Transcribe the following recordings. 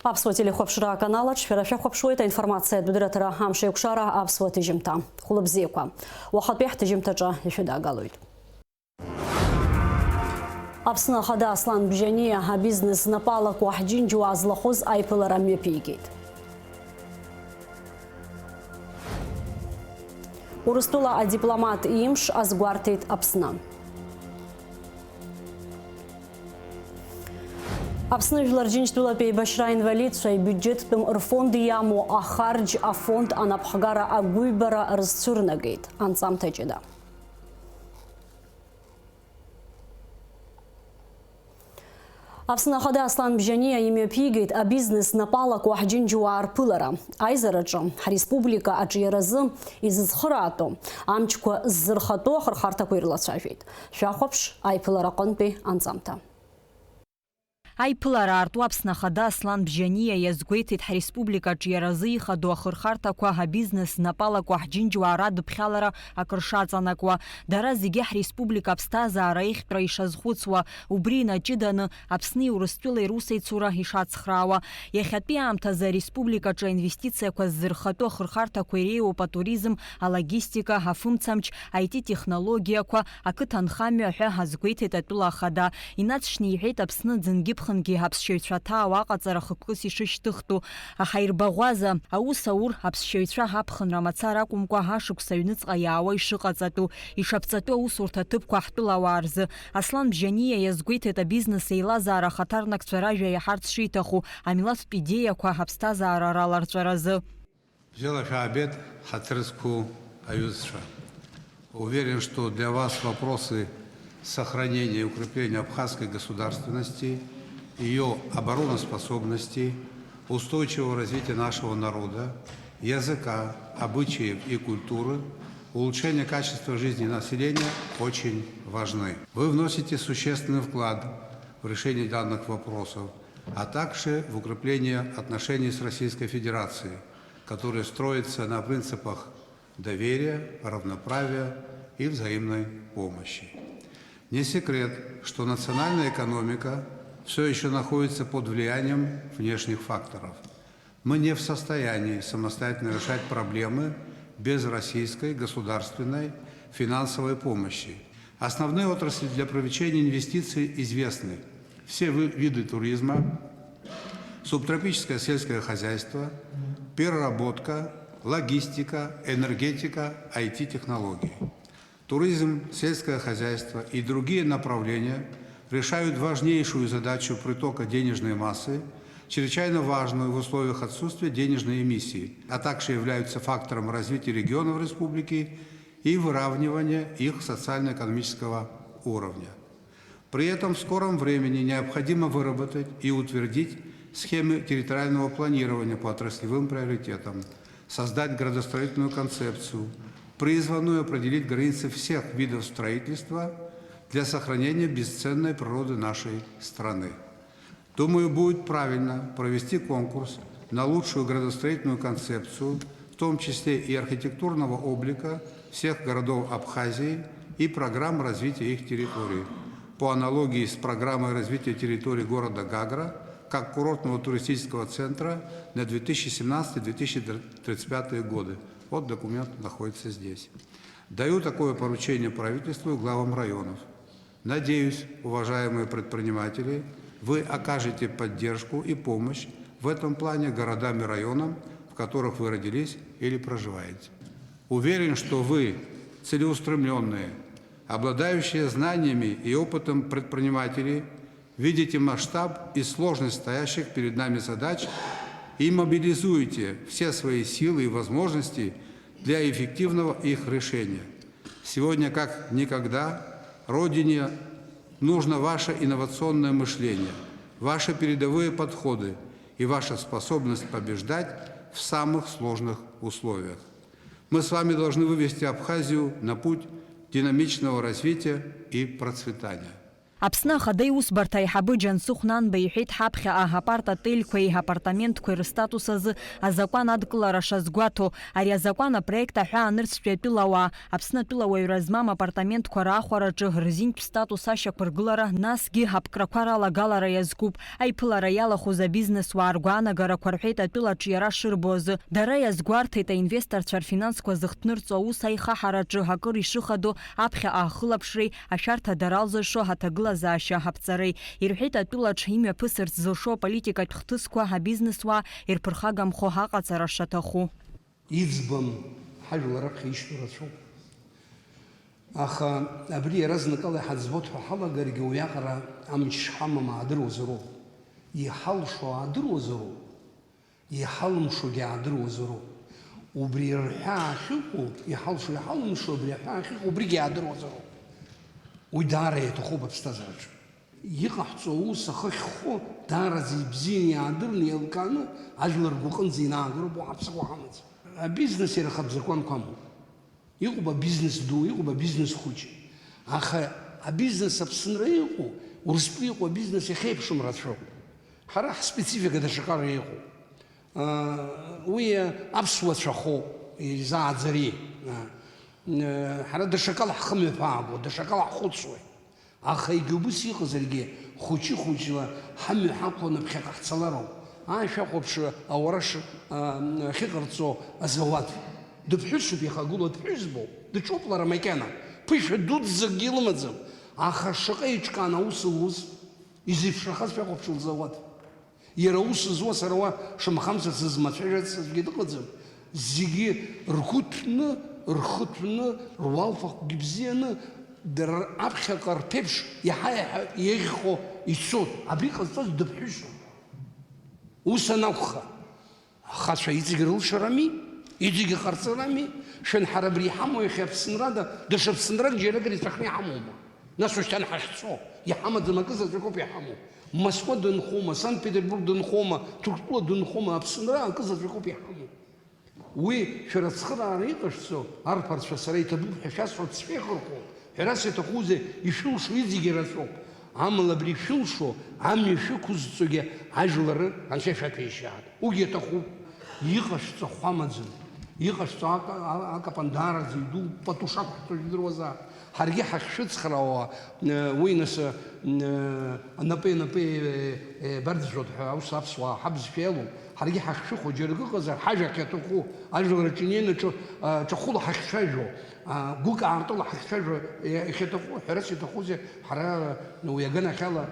Апсуа телехопшыра канала чферафя хопшуэта информация дудрятыра хамши юкшара апсуа тижимта. Хулыбзеква. Уахатбех тижимтаджа ефеда галуйд. Апсна хада Аслан Бжания бизнес напала куахджин жуазлахуз айпылара мепигит. Урыстула а дипломат имш азгуартит Апсна. Апсны жларджинчтула пейбашра инвалид шай бюджет тум рфонды яму ахарж а фонд анапхагара агуйбара рсцурнагит ансам течеда. Апсна хада Аслан Бжания имя пигит, а бизнес напала куахджин жуар пылара. Айзараджа республика аджиразы из храту. Амчку зырхато хархарта куирлацавит. Шахопш айпылара конпи ансамта. Айпылара арту Апсна хада Аслан Бжания язгуейтит республика џьаразы ихаду ахырхарҭақәа бизнес напалақәа ҳџьынџьуаара дыԥхьалара акыршаҵанакуа дара зегьы ҳреспублика аԥсҭазаара ихтәра ишазхәыцуа убри инаҷыданы Аԥсни Урыстәылеи русеицура ишацхраауа иахьатәи аамҭазы ареспубликаҿы аинвестициақәа ззырхатәу ахырхарҭақәа иреиуоуп атуризм, алогистика, афымцамч, IT-технологиақәа, ақыҭанхамҩа ҳәа ҳазгәеиҭеит атәыла ахада. Инацшьны иҳәеит Аԥсны ӡынгьы-ԥхынгьы ҳаԥсшьаҩцәа ауаҟаҵара хықәкыс ишышьҭыхтәу аҳаирбаӷәаза аус аур аԥсшьаҩцәа ҳаԥхынра мацара акәымкәа ҳашықәс аҩныҵҟа иаауа ишыҟаҵатәу ишаԥҵатәу аусурҭа-ҭыԥқәа ҳтәылауаа рзы Аслан Бжания иазгәеиҭеит абизнес еилазаара ахаҭарнакцәа ражәа иаҳарц шиҭаху амилаҭтә идеиақәа ҳаԥсҭазаара раларҵәаразы. Уверен, что для вас вопросы сохранения и укрепления абхазской государственности, ее обороноспособности, устойчивого развития нашего народа, языка, обычаев и культуры, улучшения качества жизни населения очень важны. Вы вносите существенный вклад в решение данных вопросов, а также в укрепление отношений с Российской Федерацией, которые строятся на принципах доверия, равноправия и взаимной помощи. Не секрет, что национальная экономика все еще находится под влиянием внешних факторов. Мы не в состоянии самостоятельно решать проблемы без российской государственной финансовой помощи. Основные отрасли для привлечения инвестиций известны. Все виды туризма, субтропическое сельское хозяйство, переработка, логистика, энергетика, IT-технологии. Туризм, сельское хозяйство и другие направления решают важнейшую задачу притока денежной массы, чрезвычайно важную в условиях отсутствия денежной эмиссии, а также являются фактором развития регионов республики и выравнивания их социально-экономического уровня. При этом в скором времени необходимо выработать и утвердить схемы территориального планирования по отраслевым приоритетам, создать градостроительную концепцию, призванную определить границы всех видов строительства для сохранения бесценной природы нашей страны. Думаю, будет правильно провести конкурс на лучшую градостроительную концепцию, в том числе и архитектурного облика всех городов Абхазии и программ развития их территорий, по аналогии с программой развития территории города Гагра, как курортного туристического центра на 2017-2035 годы. Вот документ находится здесь. Даю такое поручение правительству и главам районов. Надеюсь, уважаемые предприниматели, вы окажете поддержку и помощь в этом плане городам и районам, в которых вы родились или проживаете. Уверен, что вы целеустремленные, обладающие знаниями и опытом предприниматели, видите масштаб и сложность стоящих перед нами задач и мобилизуете все свои силы и возможности для эффективного их решения. Сегодня, как никогда, Родине нужно ваше инновационное мышление, ваши передовые подходы и ваша способность побеждать в самых сложных условиях. Мы с вами должны вывести Абхазию на путь динамичного развития и процветания. Аԥсны ахада иусбарҭа аиҳабы Џьансыхә Нанба иҳәеит ҳаԥхьаҟа аҳапарт-отельқәеи ҳапартаментқәеи рстатус азы азакәан адкылара шазгәаҭо, ари азакәан апроект аҳәаанырцәтәи атәылауаа Аԥсны атәылауаҩра змам апартаментқәа раахәараҿы рзинтә статус ашьақәыргылара, насгьы ҳаԥкрақәа ралагалара иазкуп. Аиԥылара иалахәыз абизнесуаа ргәаанагарақәа рҳәеит атәылаҿы иара шырбо азы. Дара иазгәарҭеит аинвесторцәа рфинансқәа зыхҭнырҵо аус аихаҳараҿы акыр ишыхадо аԥхьаҟа ахылаԥшреи, ашәарҭа дара лзыршо ҳаҭагылазаашьа ҳаԥҵареи. Ирҳәеит атәылаҿ имҩаԥысырц зылшо аполитикатә хҭысқәа абизнесуаа ирԥырхагамхо аҟаҵара шаҭаху. Иӡбам ҳажәлар раԥхьа ишьҭоу рацәоуп. Аха абри иаразнакала иҳаӡбоит ҳәа ҳалагаргьы уиаҟара амч шҳамам аадыруазароуп. Иҳалшо аадыруазароуп, иҳалымшогьы аадыруазароуп. Убри рҳәаа ахьыҟоу, иҳалшо иҳалымшо абри аҳәаа ахьыҟоу, убригьы аадыруазароуп. Уи даара иаҭахуп аԥсҭазаараҿы. Иҟаҳҵо аус ахы ахьхо даараӡа ибзианы иаадырны еилкааны ажәлар ргәыҟынӡа инаагароуп уаҳаԥсақәа ҳамаӡа. Абизнес иара хабзақәанқәа амоуп. Иҟоуп абизнес ду, иҟоуп абизнес хәыҷ. Аха абизнес Аԥсынра иҟоу, Урыстәы иҟоу абизнес иахеиԥшым рацәоуп. Ҳара ҳспецифика даҽакала иҟоуп. Уи аԥсуацәахоуп изааӡари. Ҳара даҽакала ҳхымҩаԥаагоит, даҽакала ҳхәыцуеит. Аха егьа убыс иҟазаргьы хәыҷы-хәыҷла ҳамҩа ҳақәланы ԥхьаҟа ҳцалароуп. Шәахәаԥш ауараш ахьыҟарҵо азауад. Дыԥҳәысуп ихагылоу дԥҳәысбоуп, дыҿоуп лара макьана. Ԥышәа дуӡӡакгьы илымаӡам. Аха шаҟа иҿкаан аус луз, изеиԥшрахаз шәахәаԥш лзауад. Иара аус зуа сара уа шамхамзар сызмацәажәац аӡәгьы дыҟаӡам. Зегьы ргәы рхыҭәны, руалфахәгьы бзианы, дара аԥхьаҟа рԥеиԥш иаҳа-иаҳа еиӷьхо ицоит. Абри ҟазҵаз дыԥҳәысуп. Ус анакәха, ахацәа иҵегь рылшарами, иҵегь ҟарҵарами, шәан ҳара абри иҳамоу иахьа Аԥсынрада, даҽа Аԥсынрак џьаракыр иҵәахны иҳамоума? Нас уажәшьҭан ҳахьцо, иҳамаӡам акызаҵәыкоуп иҳамоу. Москва дынхома, Санкт-Петербург дынхома, Ҭырқәтәыла дынхома, Аԥсынра акызаҵәыкоуп иҳамоу. Уи шәара ацхыраара иҟашәҵо арԥарцәа сара иҭабуп ҳәа шәасҳәо цәеихырхәоуп. Ҳәарас иаҭахузеи ишәылшо иҵегь рацәоуп. Амала абри шәылшо, амҩа шәықәызҵогьы ажәлар анцәа шәаҭәеишьаат. Уигьы иаҭахуп. Иҟашәҵо хәамаӡам. Иҟашәҵо акапандаараӡа иду патушак ҳәа жәдыруазаап. Ҳаргьы ҳахьшәыцхраауа уи нас анапы еибарӡәӡәоит ҳәа аус аԥсуаа ҳабзшәа иалоуп. Ҳаргьы ҳахьшәыхәо џьара акыҟазар ҳажәак иаҭаху ажәлар аҿы ҿахәыла ҳахьцәажәо, гәык аартыла ҳахьцәажәо иахьаҭаху, ҳәарас иаҭахузеи ҳара уи аганахьала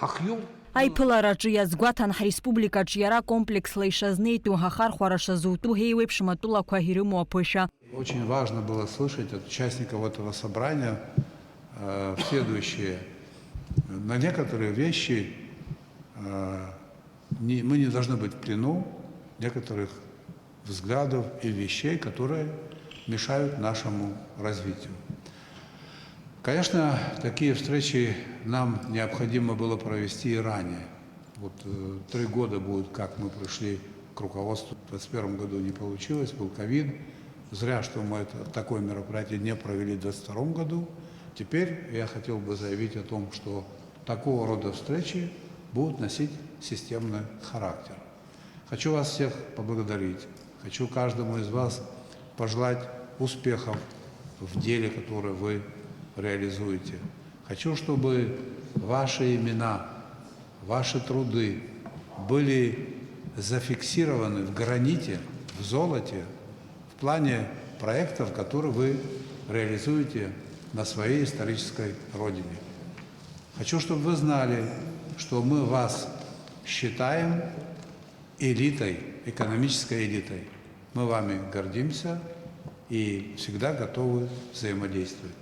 ҳахиоуп. Аиԥылараҿы иазгәаҭан ҳреспубликаҿы иара комплексла ишазнеитәу ҳахархәара шазутәу еиуеиԥшым атәылақәа ирымоу аԥышәа. Очень важно было слышать от участников этого собрания следующее. На некоторые вещи мы не должны быть в плену некоторых взглядов и вещей, которые мешают нашему развитию. Конечно, такие встречи нам необходимо было провести и ранее. Вот 3 года будет, как мы пришли к руководству. В 2021 году не получилось, был ковид. Зря, что мы такое мероприятие не провели в 2022 году. Теперь я хотел бы заявить о том, что такого рода встречи будут носить системный характер. Хочу вас всех поблагодарить. Хочу каждому из вас пожелать успехов в деле, которое вы реализуете. Хочу, чтобы ваши имена, ваши труды были зафиксированы в граните, в золоте, в плане проектов, которые вы реализуете на своей исторической родине. Хочу, чтобы вы знали, что мы вас считаем элитой, экономической элитой. Мы вами гордимся и всегда готовы взаимодействовать.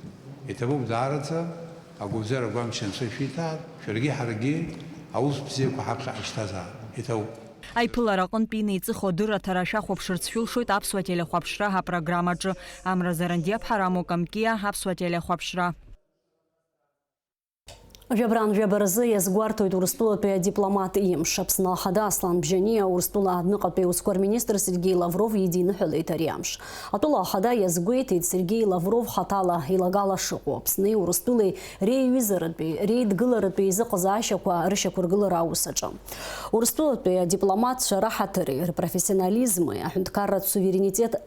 Итого вдараться, а гузера вам ченсефитат, ферги харги, а успех хакха аштаза. Итого. Аиԥылара аҟынтәи инеиҵыхо адырраҭара шәахәаԥшырц шәылшоит аԥсуа телехәаԥшра ҳапрограммаҿы. Амра Зарандиаԥҳа, Рамо Камкиа, аԥсуа телехәаԥшра. Жабран Жабарзы езгуартует Урстулапе дипломат имш. Апсна хада Аслан Бжания Урстула адныкапе ускор министр Сергей Лавров единый хылейтари амш. Атула хада езгуетит Сергей Лавров хатала илагала шыку. Апсны Урстулы рей визаратбе, рей дгыларатбе язы қызашаква рышакургылара аусача. Урстулапе дипломат шарахатыры, профессионализмы, ахунткарат суверенитет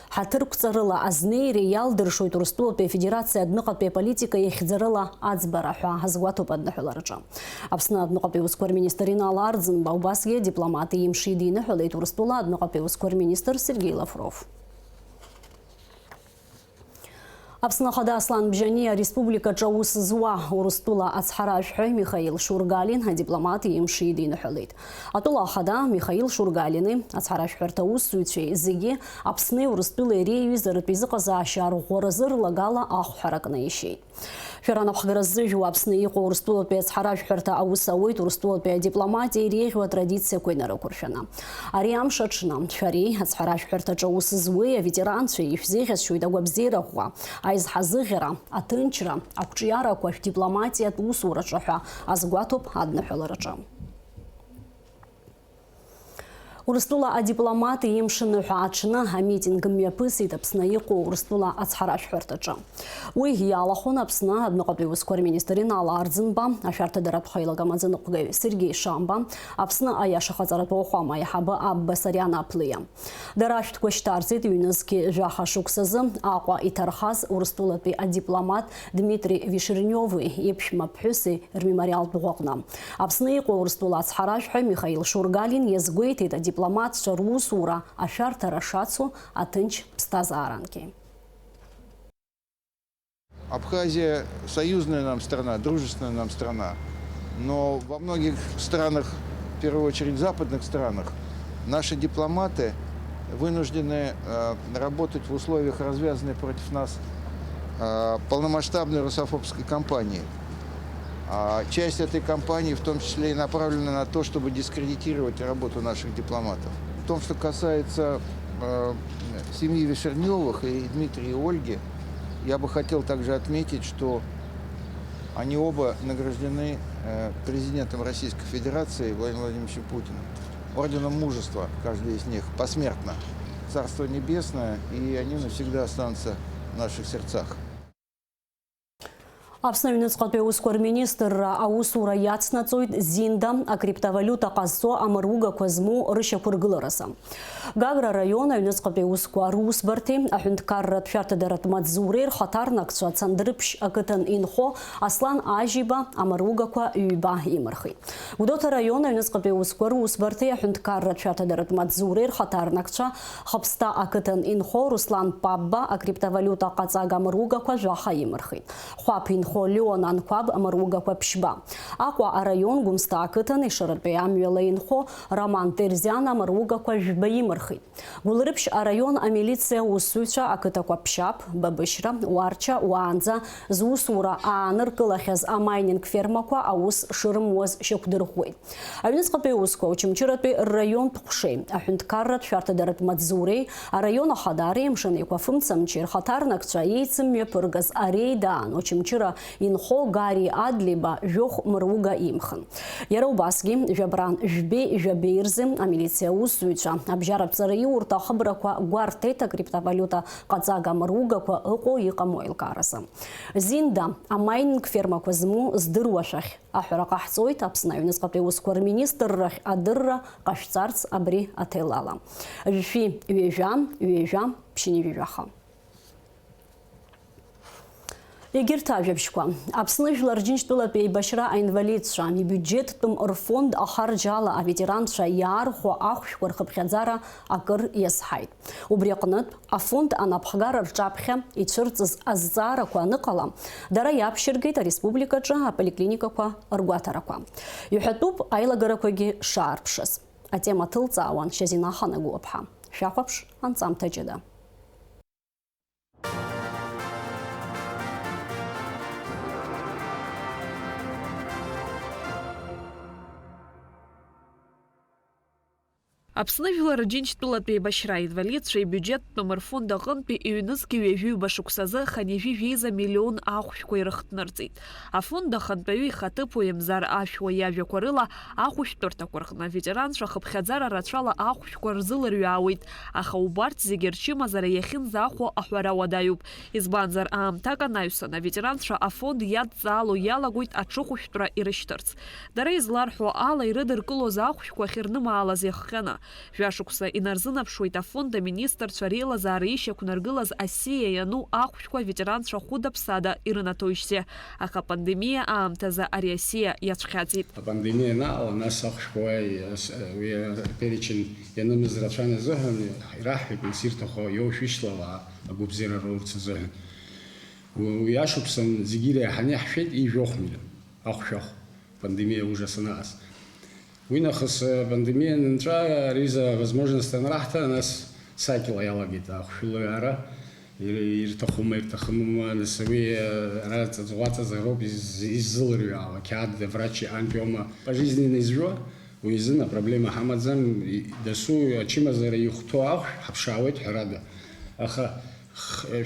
Хатырк царыла азнейри ялдыршует Урстулапе федерация адныкапе политика ехидзарыла ацбарахуа азгуату паднахуларча. Апсна адныкапе ускор министрина Алардзын баубасге дипломаты имшидины хулейт Урстула адныкапе ускор министр Сергей Лавров. Апсна хада Аслан Бжания республика Джаус Зуа Урстула Ацхарашхой Михаил Шургалин дипломат имшидины хулейт. Атула хада Михаил Шургалины Ацхарашхортаус суйче зиги Апсны Урстулы рейвизер пизыказа ашар горазыр лагала аххаракны ишей. Ферана бхгаразы жуапсны иқо Урстулапе Ацхарашхорта аусауит Урстулапе дипломатия рейхва традиция койнара куршана. Ариам шачна шари Ацхарашхорта Джаус Зуя ветеранцы и фзехас шуйда гуабзирахуа Айз хазыгера, атынчра, акчияра кваш дипломатия тусурачаха, азгуатоп аднахуларача. Урстула а дипломаты имшины хуачна митингом япысит апсна иқо Урстула Ацхарашхортача. Уйги ялахун апсна адныкапе ускор министрина Алардзынба, ашарта дарабхайла гамадзыныкугай Сергей Шамба, апсна аяша хазарат охама яхаба Аббасаряна аплыя. Дарашт квештарзит юнызки жаха шуксазы, аква итархаз Урстулапе а дипломат Дмитрий Вишернёвы епшма пхюсы мемориал бугокна. Апсна иқо Урстула Ацхарашхой Михаил Шургалин езгуетит дипломат Шарусура ашарта рашацу атынч пстазаранки. Абхазия союзная нам страна, дружественная нам страна, но во многих странах, в первую очередь западных странах, наши дипломаты вынуждены работать в условиях развязанной против нас полномасштабной русофобской кампании. Часть этой кампании в том числе и направлена на то, чтобы дискредитировать работу наших дипломатов. В том, что касается семьи Вишернёвых и Дмитрия и Ольги, я бы хотел также отметить, что они оба награждены президентом Российской Федерации Владимиром Владимировичем Путиным орденом мужества, каждый из них, посмертно. Царство небесное, и они навсегда останутся в наших сердцах. Апсна юнецкапе ускор министр аусура яцнацуит зинда а криптовалюта казсо амаруга козму рыша кургылараса. Гагра района юнецкапе ускор русбарти ахунткар пшарта дарат мадзурер хатарнакча цандрыпш акытан инхо Аслан Ажиба амаруга ка юба имархи. Удота района юнецкапе ускор русбарти ахунткар пшарта дарат мадзурер хатарнакча хабста акытан инхо Руслан Пабба а криптовалюта казага амаруга ка жаха имархи. Хуапин Леон Анкваб Амаруга Квапшба. Аква район гумста кытан ишарбе амюлейнхо Роман Терзян Амаруга Кважбаимархи. Гулрыпш район милиция усуча акыта Квапшаб, Бабышра, Уарча, Уанза, Зусура, Аныркылахез амайнинг фермаква аус шырмоз шокдырхуй. Авнецкапе уско учимчирапе район Тухшей. Ахунткаррат шартадарат Мадзурей, район Хадари мшаны Квафымцамчир Хатарнакча яйцем мепыргаз арейдан учимчира инхо гари адлиба жох мруга имхан. Яраубасги жабран жбе жабирзым а милиция усуича. Обжараб цараи урта хабраква гуартета криптовалюта казага мруга ква ыко икамойл караса. Зинда амайнинг ферма квазму сдыруашах. Ахурака хцойт апсна юнецкапе ускор министр адырра кашцарц абри ателала. Жфи уежам пшини вижаха. Егерта жабшква. Апсны жларджинштула пейбашра инвалидша. Ми бюджет тум орфонд ахарджала а ветеранша ярхо ахшвар хабхязара акыр ясхайт. Убрекнат а фонд анапхагар рчапхе и чырцыз аззара ква ныкала. Дара япширгейта республикаджа поликлиника ква аргуатараква. Юхатуб айлагаракваги шарпшас. А тема тылцауан шазина ханагу апха. Шахвапш анцам таджида. Аԥсны Жәлар Рџьынџьтәылатәи еибашьра аинвалидцәа ибиуџьеттә мырфонд аҟынтәи иҩнызқьи ҩажәи шықәсазы ханижәи миллион ахәшәқәа ирыхҭнырҵеит. Афонд ахантәаҩы ихаҭыԥуаҩ Емзар Ашәуа иажәақәа рыла ахәышәтәырҭақәа рҟны аветеранцәа хыԥхьаӡара рацәала ахәшәқәа рзылырҩаауеит, аха убарҭ зегьы рчымазара иахьынӡаахәо аҳәара уадаҩуп. Избанзар аамҭак анаҩсан аветеранцәа афонд иадҵаало иалагоит аҽыхәышәтәра ирышьҭырц. Дара изларҳәо ала ирыдыркылоз ахәшәқәа ахьырнымаалаз иахҟьаны. Жәашықәса инарзынаԥшуеит афонд аминистрцәа реилазаара ишьақәнаргылаз асиа иану ахәшәқәа аветеранцәа хәыда-ԥсада ирынаҭоижьҭеи. Аха апандемиа аамҭазы ари асиа иацәхьаҵит. Апандемиа анаала нас ахәшәқәа уи аперечень ианымыз рацәан азыҳәан ираҳҳәеит исирҭаху иоушәышьҭлала агәабзиара рурц азыҳәан. Уи ашықәсан зегьы иреиҳаны иаҳшәеит ижәохә миллион ахәшәахә пандемиа ужас анааз. Уи нахыс пандемиа анынҵәа ари возможность анраҳҭа нас сакьала иалагеит ахәшәылаҩаара ирҭахума ирҭахымма нас уи ара ҵаҵӷәаҵазароуп иззылырҩаауа қьаад врач антиома пожизненно изжәуа уи изын апроблема ҳамаӡам дасу ачымазара ихәҭоу ахәшә ҳаԥшаауеит ҳәарада. Аха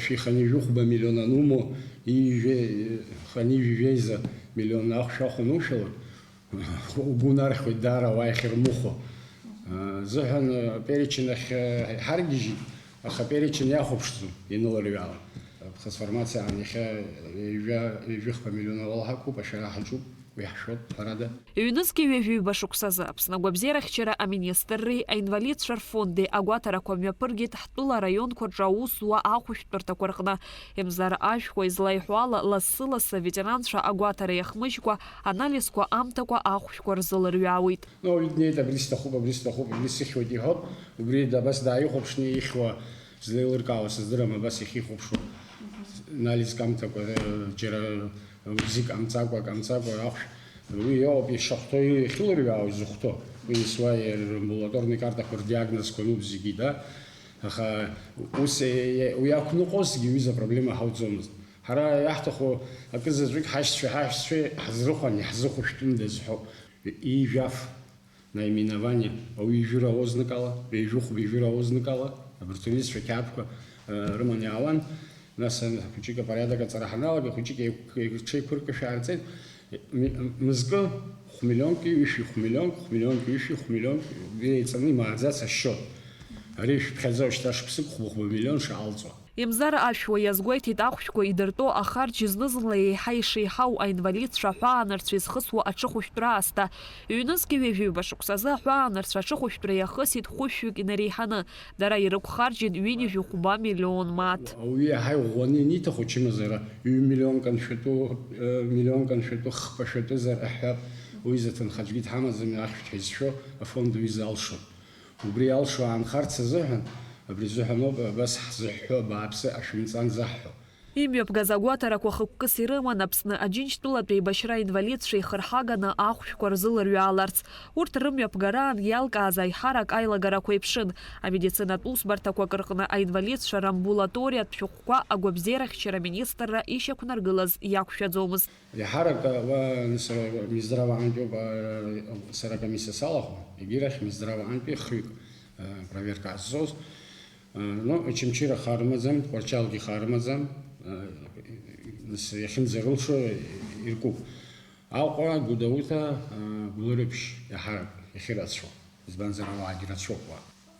шәиханижәыхәба миллион ануму ханижәижәеиза миллион ахәшәахә анушәалак угәы нархьуеит даара ауаа иахьырмыхәо. Зыҳәан аперечень ахь ҳаргьежьит, аха аперечень иахәаԥшӡом иныларҩаауа. Трансформациа иахьа ҩажәихба миллион алалҳақуп, ашәара ҳаҿуп. Иҩнызқьи ҩажәи шықәсазы Аԥсны агәабзиарахьчара аминистрреи аинвалидцәа рфонди агәаҭарақәа мҩаԥыргеит ҳтәыла араионқәа рҿы аусуа ахәышәтәырҭақәа рҟны. Емзар Ашәуа излаиҳәо ала лассы-лассы аветеранцәа агәаҭара иахмыжькәа анализқәа амҭакәа ахәшәқәа рзылырҩаауеит. Абри сихьуеит иҳәоуп, убри абас дааихәаԥшны ихьуа злеилыркаауа сыздырам, абас иахьихәаԥшуа анализк амҭакәа џьара бзик амҵакәа ахәшә уи иоуп ишахәҭоу ихьылырҩаау изыхәҭоу. Уи есуа амбулаторни картақәа рдиагнозқәа ануп зегьы, да? Аха ус уи ақәныҟозгьы уи апроблема ҳауӡомызт. Ҳара иаҳҭаху акызаҵәык ҳашьцәеи ҳазрыхәан иаҳзыхәышәтәындаз ҳәоуп. Ижәаф наименование ауаҩы ижәыра аознык ала, ижәыхәба ижәыра аознык ала, абарҭ рҩызцәа қьаадқәа рыманы иаауан. Нас хәыҷык апорядок аҵара ҳаналага, хәыҷык еиқәыркашәа аарҵеит. Мызкы хәмиллионки ҩышәи, хәмиллионки ҩышәи, хәмиллионки еиҵаны имааӡац ашьот. Ари шәԥхьаӡоу шьҭа шықәсык хәба миллион шаалҵуа. Емзар Ашәуа иазгәеиҭеит ахәшәқәа идыртәо ахарџь зны-зынла еиҳа ишеиҳау аинвалидцәа аҳәаанырцәа изхысуа аҽыхәышәтәра аасҭа. Иҩнызқьи ҩажәи шықәсазы аҳәаанырцәа аҽыхәышәтәра иахысит хәышәҩык инареиҳаны. Дара ирықәхарџьит ҩынҩажәи миллион мааҭ. Уи иаҳа иӷәӷәаны ианиҭаху ачымазара миллионкан шәатәу хԥа шәатәызар аҳәап уи заҭынхаҿгьы дҳамаӡам ахәшә ҳизшәо афонд уи залшом. Убри алшо аанхарц азыҳәан абри зыҳәаноуп абас ҳзыҳәҳәо бааԥсы ашәымҵан заҳҳәо. Имҩаԥгаз агәаҭарақәа хықәкыс ирыман Аԥсны Аџьынџьтәылатәи еибашьра аинвалидцәа ихырҳаганы ахәшәқәа рзылырҩааларц. Урҭ рымҩаԥгараан иалкааз аиҳарак аилагарақәа еиԥшын. Амедицинатә усбарҭақәак рҟны аинвалидцәа рамбулаториатә шәҟәқәа агәабзиарахьчара аминистрра ишьақәнаргылаз иақәшәаӡомызт. Иаҳарак Минздрава антиоуп сара комиссия салахо, егьирахь Минздрава анти хҩык проверка азцоз. Очамчира хармаӡам, тҟәарчалгьы хармаӡам. Иахьынӡарылшо иркуп. Аҟәа, Гәдоуҭа, Гәлырыԥшь иаҳарак иахьырацәоу, избанзар ауаагьы рацәоуп.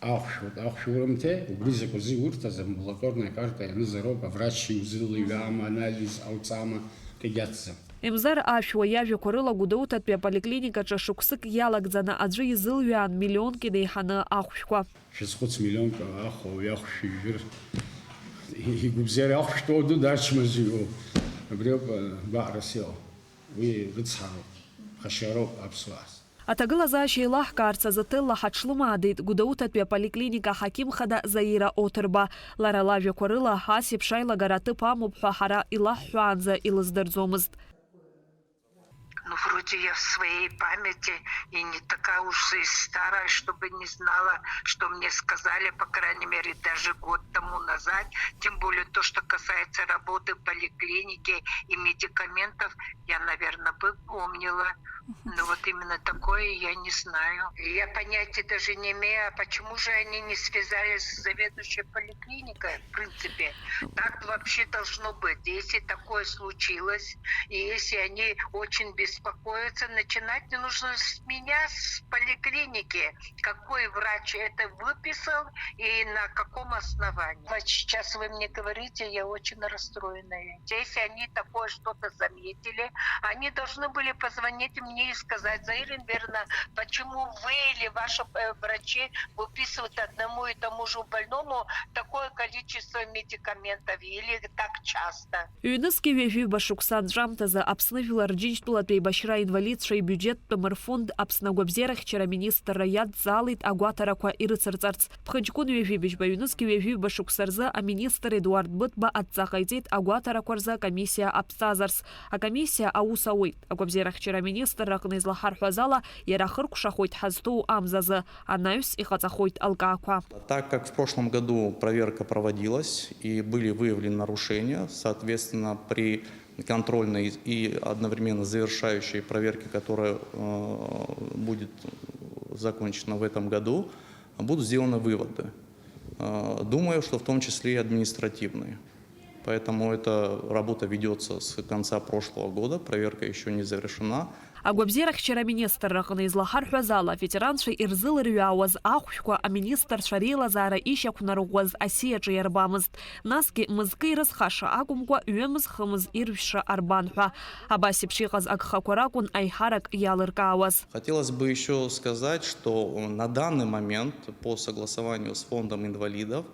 Ахәшә урымҭе, убри закәызы иурҭаз амбулаторниа карта ианызароуп, аврач иузылҩаама, анализ ауҵама, кагьацзам. Емзар Ашәуа иажәақәа рыла Гәдоуҭатәи аполиклиникаҿы шықәсык иалагӡаны аӡәы изылҩаан миллионки неиҳаны ахәшәқәа. Шәазхәыц миллионка ахәа уи ахәшә ижәыр игәабзиара ахәшәтәоу ду дарчмазаҩ иоуп. Абри ауп гәаҟрас иҟоу. Уи рыцҳароуп, ԥхашьароуп аԥсуаас. Аҭагылазаашьа еилаҳкаарц азы ҭелла ҳаҽлымаадеит Гәдоуҭатәи аполиклиника ҳақьымхада Заира Оҭырба. Лара лажәақәа рыла асеиԥш аилагара аҭыԥ амоуп ҳәа ҳара илаҳҳәаанӡа илыздырӡомызт. Ну, вроде я в своей памяти и не такая уж и старая, чтобы не знала, что мне сказали, по крайней мере, даже год тому назад. Тем более то, что касается работы в поликлинике и медикаментов, я, наверное, бы помнила. Но вот именно такое я не знаю. Я понятия даже не имею, а почему же они не связались с заведующей поликлиникой, в принципе. Так вообще должно быть. Если такое случилось, и если они очень беспокоятся, начинать не нужно с меня, с поликлиники. Какой врач это выписал и на каком основании. Вот сейчас вы мне говорите, я очень расстроенная. Если они такое что-то заметили, они должны были позвонить мне и сказать: Заира Энверовна, почему вы или ваши врачи выписывают одному и тому же больному такое количество медикаментов или так часто? Юнески вежи башуксан жамтаза обснавила рджинштула башра инвалид шей бюджет фонд обснагобзерах чера министр раяд залит агуатараква ирыцарцарц. Пханчкун вежи бежба юнески вежи башуксарза а министр Эдуард Бытба отцахайдет агуатаракварза комиссия обстазарс. А комиссия аусауит. Агобзерах чера министр ракнызлахар хуазала ярахыр кушахойт хазту амзаза. Анаюс и хацахойт алкааква. Так как в прошлом году проверка проводилась и были выявлены нарушения, соответственно, при контрольной и одновременно завершающей проверке, которая будет закончена в этом году, будут сделаны выводы. Думаю, что в том числе и административные. Поэтому эта работа ведется с конца прошлого года, проверка еще не завершена. Агобзерах чера министр ракнызлахар хуазала ветеранши ирзыл рюауаз ахушква, а министр шарила зара ишакунаругваз асия джербамыз. Наски мызкы расхаша агумква уемыз хымыз ирвша арбанхва. Абаси пшихаз агхакуракун айхарак ялыркауаз. Хотелось бы еще сказать, что на данный момент по согласованию с фондом инвалидов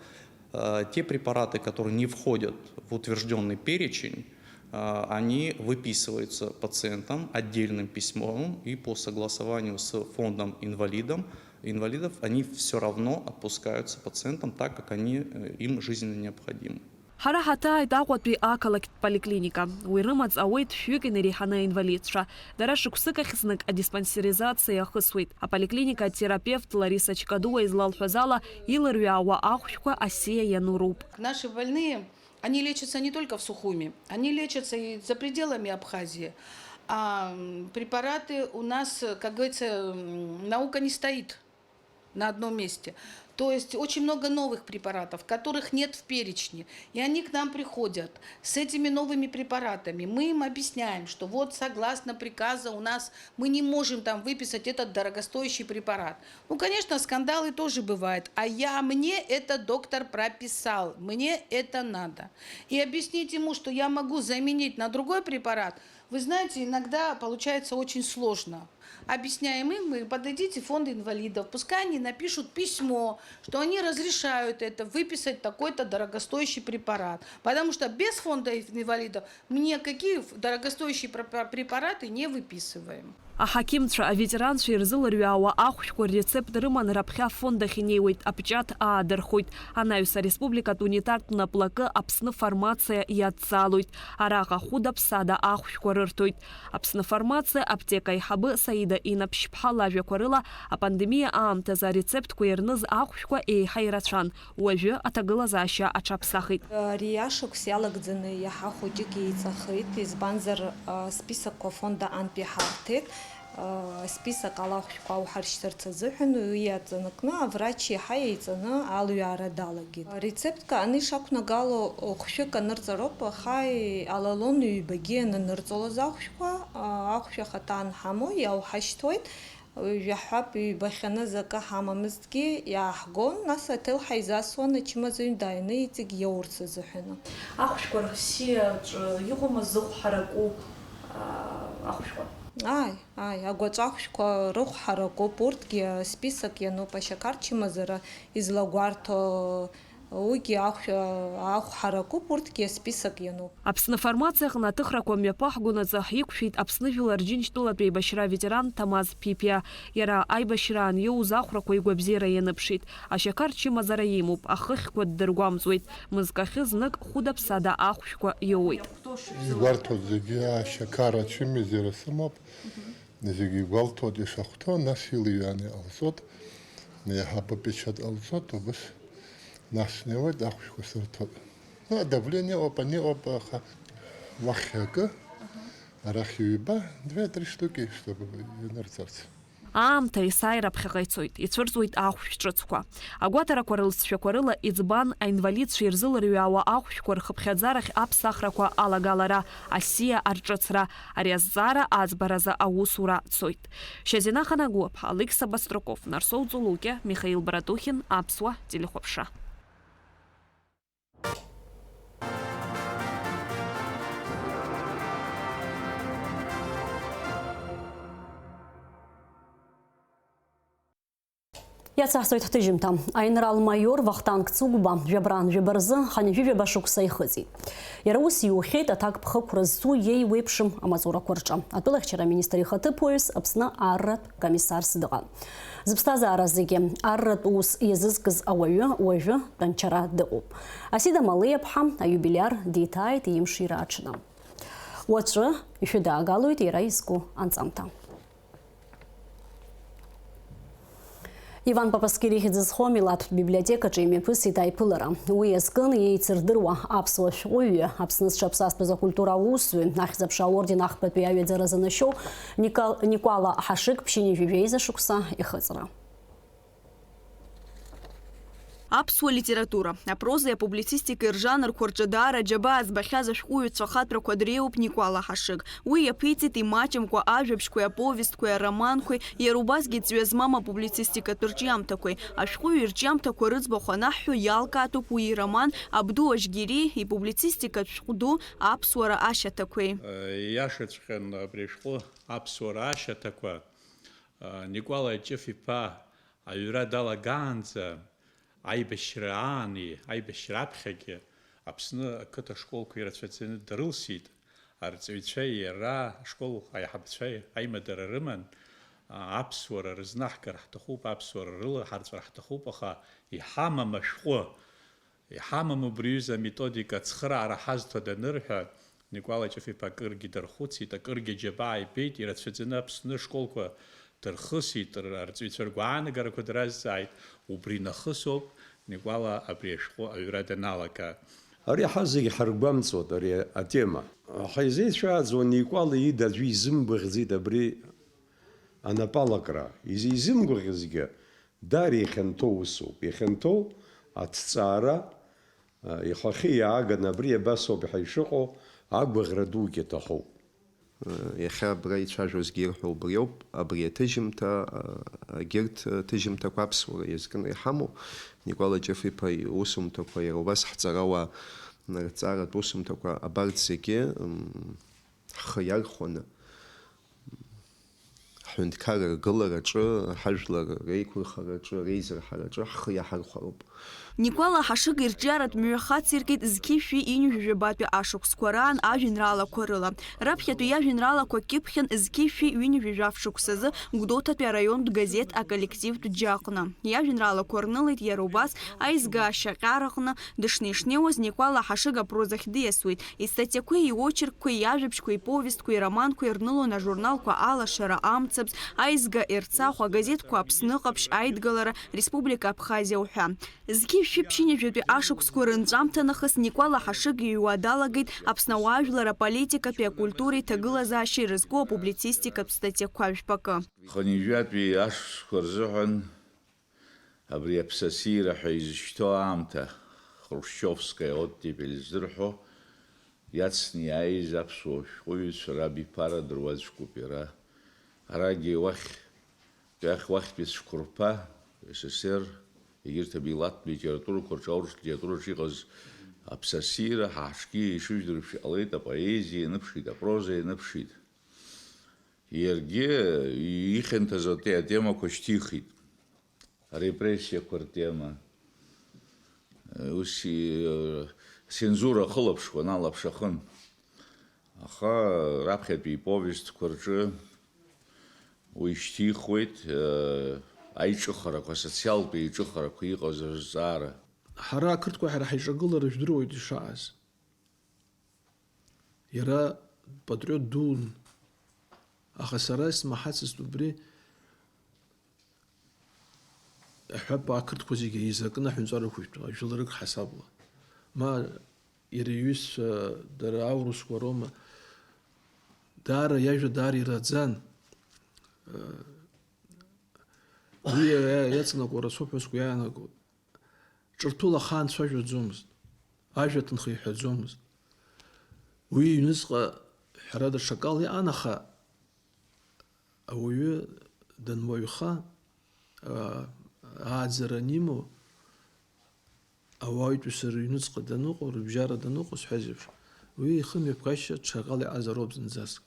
те препараты, которые не входят в утвержденный перечень, они выписываются пациентам отдельным письмом, и по согласованию с фондом инвалидов они все равно отпускаются пациентам так, как они им жизненно необходимы. Хара хата итaqwat би акалак поликлиника. Уйрымац ауэйт фюгенери хана инвалидша. Дара шуксыка хизнак а диспансеризация хысуит. А поликлиника терапевт Лариса Чкадуа из Лалхазала илырвяуа ахушка асия януруб. Наши больные, они лечатся не только в Сухуми, они лечатся и за пределами Абхазии. А препараты у нас, как говорится, наука не стоит на одном месте. То есть очень много новых препаратов, которых нет в перечне. И они к нам приходят с этими новыми препаратами. Мы им объясняем, что вот согласно приказу у нас мы не можем там выписать этот дорогостоящий препарат. Ну, конечно, скандалы тоже бывают. А мне этот доктор прописал, мне это надо. И объяснить ему, что я могу заменить на другой препарат, вы знаете, иногда получается очень сложно. Объясняем им, вы подойдите в фонд инвалидов, пускай они напишут письмо, что они разрешают это, выписать такой-то дорогостоящий препарат. Потому что без фонда инвалидов мы никакие дорогостоящие препараты не выписываем. А хакимтша, а ветеранши ирзыл рюауа ахушку рецепт рыман рабхя фонда хинеуит апчат адерхуит. Анаюса республика тунитарт на плака апсна формация и отцалует. Араха худа псада ахушку рыртует. Апсна формация аптека и хабы саида и напшпхала векорыла, а пандемия аамтаза рецепт куерныз ахушку и хайрачан. Уэжу атагыла заща ачапсахит. Рияшук сялагдзыны яха худики яйцахит. Избанзар список фонда анпихартит. Список алахушку аухарштарца зыхыну уядзаныкны, врачи хайцаны алуяра далагит. Рецептка аны шакуна гало хушека нырцаропа хай алалон уйбагена нырцола захушка, ахуша хатан хамо яухаштойт. Яхап бахана зака хамамыздги яхгон наса тел хайзасуана чимазын дайны итиг яурцы зыхыну. Ахушку рхсия югума зухараку ахушку. Агуачахушка рухараку портги список яну пашакарчимазара излагуарто уигьы ахәҳаракуп, урҭгьы список иануп. Аԥсны формациа аҟнаҭыхрақәа мҩаԥаҳгонаҵы ҳиқәшәеит Аԥсны Жәлар Џьынџьтәылатәи еибашьра ветеран Ҭамаз Ԥипиа. Иара аибашьра аниоуз ахәрақәа игәабзиара ианыԥшит. Ашьақар чымазара имоуп, ахыхьқәа ддыргәамҵуеит. Мызкахьы знык хәыда-ԥсада ахәшәқәа иоуеит. Игәарҭоит зегьы ашьақар ачымазара сымоуп. Зегьы игәалҭоит ишахәҭоу, нас илҩаны иҟалҵоит, иаҳа печат ҟалҵоит, убас нас снеиуеит ахәшәқәа сырҭоит. Давление ыҟоуп, ани ыҟоуп, аха уахь акы, арахь ҩба, 2-3 штуки, чтобы инырҵарц. Аамҭа есааира ԥхьаҟа ицоит, ицәырҵуеит ахәшә ҿыцқәа. Агәаҭарақәа рылҵшәақәа рыла иӡбан аинвалидцәа ирзылырҩаауа ахәшәқәа рхыԥхьаӡарахь аԥсахрақәа алагалара, асиа арҿыцра, ари азҵаара аӡбаразы аусура цоит. Шьазина Ханагәыԥ, Алекса Баструков, Нарсоу Ҵулукьа, Михаил Баратухин, Аԥсуа телехәаԥшра. Иацаҳҵоит ҳҭыжьымҭа. Аинрал-майор Вахтанг Цугба жәабран жәабаразы ҳанижәижәаба шықәса ихыҵит. Иара ус иухьеит аҭакԥхықәра зҵу иеиуеиԥшым амаҵурақәа рҿы. Атәылахьчара министр ихаҭыԥуаҩыс Аԥсны арратә комиссарс дыҟан. Зыԥсҭазаара зегьы арратә ус иазызкыз ауаҩы уажәы тәанчара дыҟоуп. Асида Малеиаԥҳа аиубилиар диҭааит имшира аҽны. Уаҵәы ишәыдаагалоит иара изку анҵамҭа. Иван Папаскири хьӡызхо милаҭтә библиотекаҿы имҩаԥысит аиԥылара. Уи азкын еицырдыруа аԥсуа шәҟәыҩҩы, Аԥсны зҽаԥсазтәыз акультура аусзуҩ, ахьӡ-аԥша аорден ахԥатәи аҩаӡара занашьоу Никәала Ҳашыг ԥшьынҩажәижәа изашықәса ихыҵра. Аԥсуа литература, апроза апублицистика ржанрқәа рҿы даара џьабаа збахьаз ашәҟәыҩҩцәа ахаҭәрақәа дреиуп Никәала Ҳашыг. Уи иаԥиҵеит имаҷымкәа ажәабжьқәеи, аповестқәеи, ароманқәеи, иара убасгьы ҵҩа змам апублицистикатә рҿиамҭақәеи. Ашәҟәыҩҩы рҿиамҭақәа рыӡбахә анаҳҳәо иалкаатәуп уи ироман Абду Ажьгьери ипублицистикатә шәҟәду аԥсуара ашьаҭақәеи. Иашаҵәҟьан абри ашәҟәы аԥсуара ашьаҭақәа Никәала Ҷыф-иԥа аҩра далагаанӡа аибашьра аани, аибашьра аԥхьагьы Аԥсны ақыҭа школқәа ирацәаӡаны дрылсит. Арҵаҩцәа иара ашкол аиҳабацәа аимадара рыман аԥсуара рызнаҳгар ҳҭахуп, аԥсуара рылаҳарҵәар ҳҭахуп, аха иҳамам ашәҟәы, иҳамам убри аҩыза аметодика ацхыраара ҳазҭо данырҳәа, Никәала Ҷыф-иԥа акыргьы дархәыцит, акыргьы џьабаа ибеит, ирацәаӡаны Аԥсны школқәа дырхысит, арҵаҩцәа ргәаанагарақәа дразҵааит. Убри нахысоуп Никәала абри ашәҟәы аҩра даналага. Ари ҳазегьы ҳаргәамҵуеит ари атема. Ҳаизеицәааӡо Никәала ида аӡәы изымгәаӷьӡеит абри анапалакра. Изымгәаӷьызгьы даара ихьанҭоу усуп. Ихьанҭоу аҭҵаара ихахьы иааган абри абасоуп ҳәа ишыҟоу агәаӷьра дугьы аҭахуп. Иахьа абра ицәажәозгьы ирҳәо убри ауп, абри аҭыжьымҭа, егьырҭ ҭыжьымҭақәа аԥсуара иазкны иҳамоу, Никәала Ҷыф-иԥа иусумҭақәа, иара убас ҳҵарауаа рҵаратә усумҭақәа абарҭ зегьы ҳхы иархәаны ҳҳәынҭқар ргылараҿы, ҳажәлар реиқәырхараҿы, реизырҳараҿы ҳхы иаҳархәароуп. Никәала Ҳашыг ирҿиаратә мҩахаҵ иркит зқьышәи иҩынҩажәабатәи ашықәсқәа раан ажәеинраалақәа рыла. Раԥхьатәи иажәеинраалақәа кьыԥхьын зқьышәи ҩынҩажәижәаф шықәсазы Гәдоуҭатәи араионтә газет аколлективтә џьаҟны. Иажәеинраалақәа рнылеит иара убас аизга ашьаҟьараҟны дышнеишнеиуаз Никәала Ҳашыг апрозахь диасуеит. Истатиақәеи, иочеркқәеи, иажәабжьқәеи, иповестқәеи, ироманқәеи рнылон ажурналқәа Алашара, Амцабз, аизга Ерцахә, агазеҭқәа Аԥсны ҟаԥшь, Аидгылара, Республика Абхазиа уҳәа. Зқьышәи ԥшьынҩажәатәи ашықәсқәа рынҵәамҭа нахыс Никәала Ҳашыг иҩуа далагеит Аԥсны ауаажәлар аполитикатәи, акультуреи, ҭагылазаашьеи ирызку апублицистикатә статиақәа жәпакы. Хынҩажәатәи ашықәсқәа рзыҳәан абри аԥсасира ҳәа изышьҭоу аамҭа Хрушьовскаиа оттепель ззырҳәо иацны иааиз аԥсуа шәҟәыҩҩцәа рабиԥара дыруаӡәкуп иара. Арагьы уахьтәи цәқәырԥа СССР егьырҭ абилаттә литературақәа рҿы, аурыстә литератураҿы иҟаз аԥсасира ҳаҳҿгьы ишыжәдыршәа иҟалеит, апоезиа ианыԥшит, апроза ианыԥшит. Иаргьы ихьанҭаз атемақәа шьҭихит. Арепрессиақәа ртема, сензура хылаԥшуан, алаԥшахын. Аха раԥхьатәи иповестқәа рҿы уи ишьҭихуеит аиҿыхарақәа, асоциалтә еиҿыхарақәа иҟаз азҵаара. Ҳара ақырҭқәа ҳара ҳаиҿагылара жәдыруеит ишааз. Иара патриот дуун, аха сара исмаҳацызт убри аҳәап ақырҭқәа зегьы еизакны аҳәынҵәара ықәыжәтәы, ажәларык ҳасабла. Ма иара иҩызцәа дара аурысқәа роума даара иажәа даара ираӡан. Уи иаҵанакуа рацәоуп ҳәа сгәы иаанагоит. Ҿырҭәыла ахаан дцәажәаӡомызт, ажәа ҭынхеиҳәаӡомызт. Уи иҩныҵҟа ҳәарада ҽакала иҟан, аха ауаҩы дануаҩха, ааӡара анимоу, ауаҩытәыҩса рыҩныҵҟа даныҟоу, рыбжьара даныҟоу сҳәаз еиԥш, уи ихы мҩаԥгашьа ҽакала иҟазароуп зынӡаск.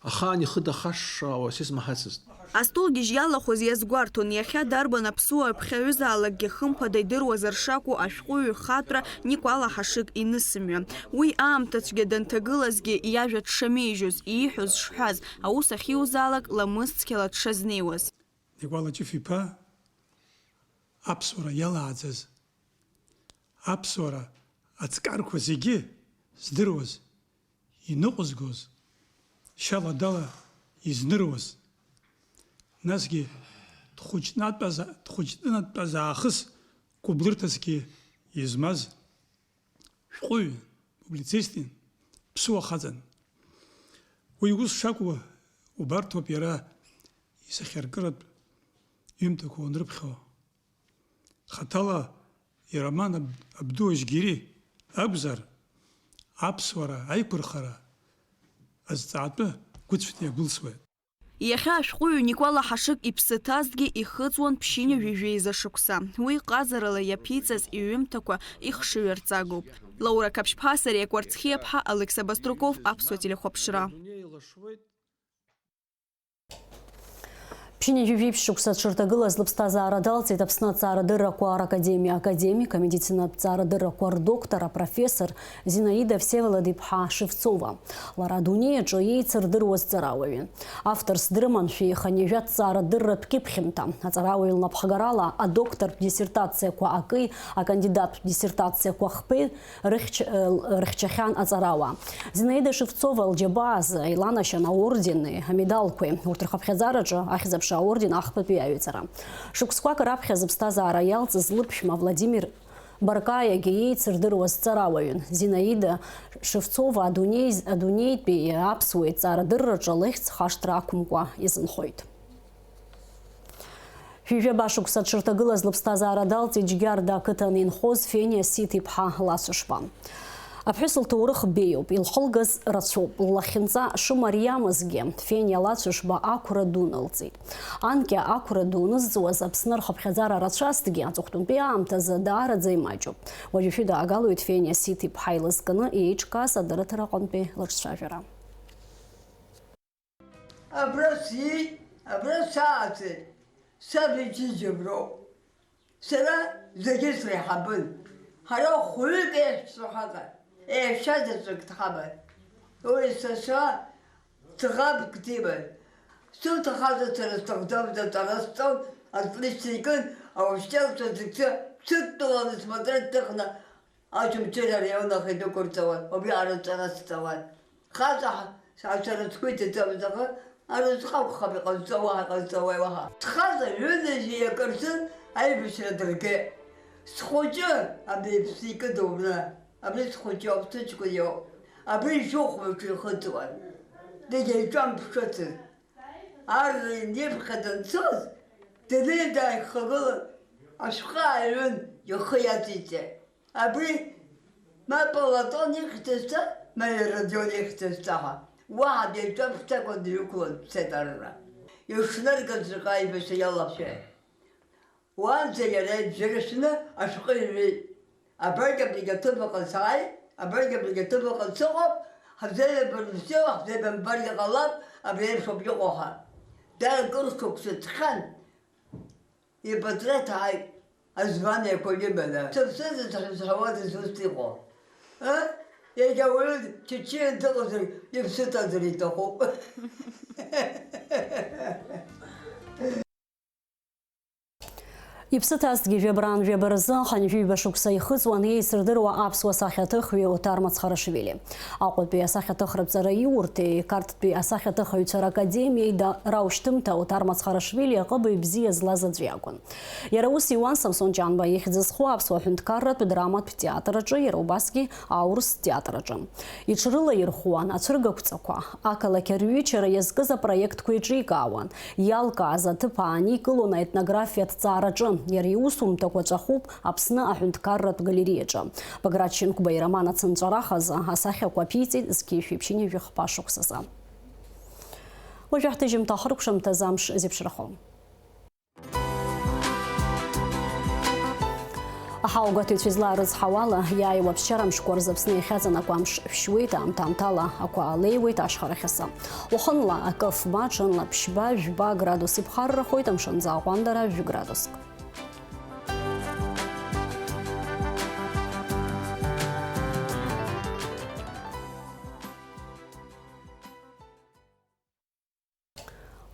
Ахаан ихы дахашшаауа сисмаҳацызт. Астолгьежь иалахәыз иазгәарҭон, иахьа дарбан аԥсуа ԥхьаҩызаалакгьы хымԥада идыруазар шакәу ашәҟәыҩҩы хатәра Никәала Ҳашыг инысымҩа. Уи аамҭацәгьа данҭагылазгьы иажәа дшамеижьоз, ииҳәоз шҳәаз, аус ахьиузаалак ламысцқьала дшазнеиуаз. Никәала Ҷыф-иԥа аԥсуара иалааӡаз, аԥсуара аҵкарқәа зегьы здыруаз, иныҟәызгоз, шьаладала изныруаз, насгьы дхәыҷтәынатәаз аахыс гәыблырҭасгьы измаз шәҟәыҩҩ, публицистин, ԥсуа хаҵан. Уи ус шакәу убарҭоуп иара исахьаркыратә ҩымҭақәа уанрыԥхьо. Хаҭала ироман Абду Ажьгьери акәзар, аԥсуара аиқәырхара азҵаатәы гәыцәҭа иагәылсуеит. Иахьа ашәҟәыҩҩ Никәала Ҳашыг иԥсы ҭазгьы ихыҵуан ԥшьынҩажәи жәеиза шықәса. Уи ҟазарала иаԥиҵаз иҩымҭақәа ихшыҩарҵагоуп. Лаура Каԥшьԥҳа, Сариа Кәарцхиаԥҳа, Алекса Баструков, Аԥсуа телехәаԥшра. Ԥшьынҩажәи жәеиԥш шықәса дшырҭагылаз лыԥсҭазаара далҵит Аԥсны аҭҵаарадыррақәа ракадемиа амедицинатә ҭҵаарадыррақәа рдоктор, апрофессор Зинаида Всеволод-иԥҳа Шевцова. Лара адунеи аҿы еицырдыруаз ҵарауаҩын. Авторс дрыманшәа иханҩажәа ҭҵаарадырратә кьыԥхьымҭа. Аҵарауаҩ лнапхгарала адоктортә диссертациақәа аки, акандидаттә диссертациақәа хԥеи рыхьчахьан аҵарауаа. Зинаида Шевцова лџьабааз иланашьан аордени, амедалқәеи. Урҭ рхыԥхьаӡараҿы ахьӡ-аԥша аорден ахԥатәи аҩаҵара. Шықәсқәак раԥхьа зыԥсҭазаара иалҵыз лыԥшәма Владимир Баркаиагьы еицырдыруаз ҵарауаҩын. Зинаида Шевцова адунеитәи аԥсуа иҭҵаарадырраҿы лыхьӡ хашҭра ақәымкәа изынхоит. Шәижәаба шықәса дшырҭагылаз лыԥсҭазаара далҵит Џьгьарда ақыҭан инхоз Фениа Сиҭ-иԥҳа Лацәышба. Аԥҳәыс лҭоурых беиоуп, илхылгаз рацәоуп, ллахьынҵа шымариамызгьы Фениа Лацәышба ақәра ду нылҵит. Анкьа ақәра ду нызҵуаз Аԥсны рхыԥхьаӡара рацәазҭгьы аҵыхәтәантәи аамҭазы даараӡа имаҷуп. Уажәшәы даагалоит Фениа Сиҭ-иԥҳа илызкны еиҿкааз адарыҭара аҟынтәи лыҿцәажәара. Абра сиит, абра сааӡеит, саб иџьыџьыброуп. Сара зегьы среиҳабын. Ҳара хәҩык еиҳәшьцәа ҳаҟан. Еиҳәшьазаҵәык дҳаман. Уи сашьа ӡӷабк диман. Суҭахазар сара сҭахӡам ҵаҟарасҵон, атличникын аушьҭалцәа зегьы ԥсыдтәыланы смотреть ҭыхны Очамчыра араион ахь идәықәырҵауан, убри арыҵара сҵауан. Хаҵа сара сгәы иҭаӡамыз, аха арызҟ акәхап иҟазҵауа уаҳа. Схаҵа ҩынажьи иакырсын аибашьра дыргеит. Схәыҷы абри иԥсы икыдумны, абри схәыҷоуп, сыҷкәыноуп, абри ишыхәмаҿы ихыҵуан. Зегьы иҿамԥшыцыз. Ар иԥхьа данцоз, днеин дааихагылан, ашәҟәы ааҩын ихы иаҵиҵеит. Абри ма Платон ихьӡызца, ма Родион ихьӡызца ҳәа. Уаҳа деиҿамԥшӡакәа дҩықәлан дцеит арра. Ишныргаз шаҟа аибашьра иалаԥшәеит. Уанӡа иара иџьыршьны ашәҟәы иҩит. Абрагь аблигативаҟа сааит, абрагь аблигативаҟа сыҟоуп, ҳабзеиабаргьы бзиоуп, ҳабзеибамбаргьы ҟалап, абри еиԥш ауп иҟоу ҳәа. Дара кыр шықәса ҵхьан, ипатреҭ ааит. أزمان كل بلا تفسد تحوادث وستيقو يا ولد تشين تغزري يفسد أدري تقو Ипсытасгьы жәбран жәбірізі қанжүй бәшукса ихыцуан ейсірдіруа апсуа сахятых ве отар Мацхарашвили. Ақытбе асахятых рыбзара иурте, картбе асахятых аютсар академией да рауштымта отар Мацхарашвили қыбы бзия злаза двягун. Яраус Иван Самсон Джанба ехидзізху апсуа хүндкаррат бедрамат театрачы, Ярубаски аурс театрачы. Ичрыла ирхуан ацырга куцаква. Акала кервичера езгыза проект куиджигауан. Ялка азатыпани кылуна этнография царачы. Яриусум таквачахуб апсна ахюндкаррат галереяджа. Баграченко байрамана центрарахаза асахя квапити скифипчини вихпашуксаза. Вожахтыжим тахрукшам тазамш зипшрахом. Ахаугату твизла рызхавала яй вапшарам шкор запсны хазана квамш вшвита амтамтала аква алейвит ашхарахаса. Оханла акаф бачанла пшба вжба градусы бхарра хойтам шанза вандара в градуск.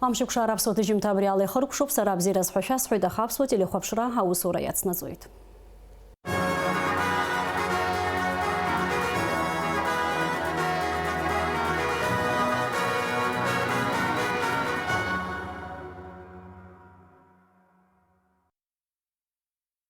Амшикшараб соты жимтабриалы хыркшуп сарабзираз хошас хойда хабсот или хопшра хаусура яцназует.